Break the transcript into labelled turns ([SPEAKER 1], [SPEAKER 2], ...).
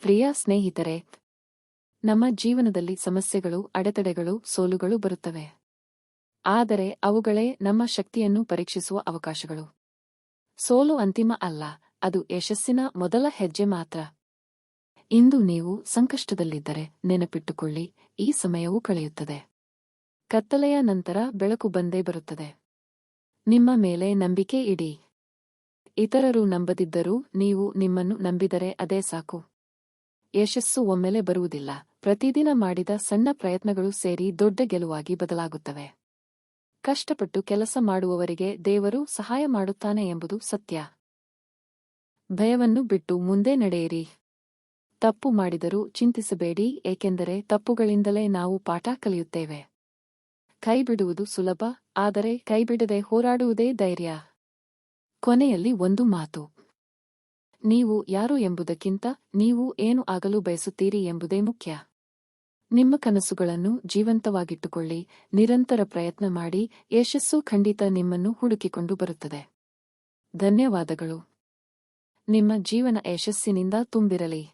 [SPEAKER 1] ಪ್ರಿಯ ಸ್ನೇಹಿತರೆ, ನಮ್ಮ ಜೀವನದಲ್ಲಿ ಸಮಸ್ಯೆಗಳು, ಅಡೆತಡೆಗಳು, ಸೋಲುಗಳು ಬರುತ್ತವೆ. ಆದರೆ ಅವುಗಳೇ ನಮ್ಮ ಶಕ್ತಿಯನ್ನು ಪರೀಕ್ಷಿಸುವ ಅವಕಾಶಗಳು. ಸೋಲು ಅಂತಿಮ ಅಲ್ಲ, ಅದು ಯಶಸ್ಸಿನ ಮೊದಲ ಹೆಜ್ಜೆ ಮಾತ್ರ. ಇಂದು ನೀವು ಸಂಕಷ್ಟದಲ್ಲಿದ್ದರೆ ನೆನಪಿಟ್ಟುಕೊಳ್ಳಿ, ಈ ಸಮಯವೂ ಕಳೆಯುತ್ತದೆ. ಕತ್ತಲೆಯ ನಂತರ ಬೆಳಕು ಬಂದೇ ಬರುತ್ತದೆ. ನಿಮ್ಮ ಮೇಲೆ ನಂಬಿಕೆ ಇಡಿ. ಇತರರು ನಂಬದಿದ್ದರೂ ನೀವು ನಿಮ್ಮನ್ನು ನಂಬಿದರೆ ಅದೇ ಸಾಕು. ಯಶಸ್ಸು ಒಮ್ಮೆಲೆ ಬರುವುದಿಲ್ಲ, ಪ್ರತಿದಿನ ಮಾಡಿದ ಸಣ್ಣ ಪ್ರಯತ್ನಗಳು ಸೇರಿ ದೊಡ್ಡ ಗೆಲುವಾಗಿ ಬದಲಾಗುತ್ತವೆ. ಕಷ್ಟಪಟ್ಟು ಕೆಲಸ ಮಾಡುವವರಿಗೆ ದೇವರು ಸಹಾಯ ಮಾಡುತ್ತಾನೆ ಎಂಬುದು ಸತ್ಯ. ಭಯವನ್ನು ಬಿಟ್ಟು ಮುಂದೆ ನಡೆಯಿರಿ. ತಪ್ಪು ಮಾಡಿದರೂ ಚಿಂತಿಸಬೇಡಿ, ಏಕೆಂದರೆ ತಪ್ಪುಗಳಿಂದಲೇ ನಾವು ಪಾಠ ಕಲಿಯುತ್ತೇವೆ. ಕೈಬಿಡುವುದು ಸುಲಭ, ಆದರೆ ಕೈಬಿಡದೆ ಹೋರಾಡುವುದೇ ಧೈರ್ಯ. ಕೊನೆಯಲ್ಲಿ ಒಂದು ಮಾತು. ನೀವು ಯಾರು ಎಂಬುದಕ್ಕಿಂತ ನೀವು ಏನು ಆಗಲು ಬಯಸುತ್ತೀರಿ ಎಂಬುದೇ ಮುಖ್ಯ. ನಿಮ್ಮ ಕನಸುಗಳನ್ನು ಜೀವಂತವಾಗಿಟ್ಟುಕೊಳ್ಳಿ, ನಿರಂತರ ಪ್ರಯತ್ನ ಮಾಡಿ, ಯಶಸ್ಸು ಖಂಡಿತ ನಿಮ್ಮನ್ನು ಹುಡುಕಿಕೊಂಡು ಬರುತ್ತದೆ. ಧನ್ಯವಾದಗಳು. ನಿಮ್ಮ ಜೀವನ ಯಶಸ್ಸಿನಿಂದ ತುಂಬಿರಲಿ.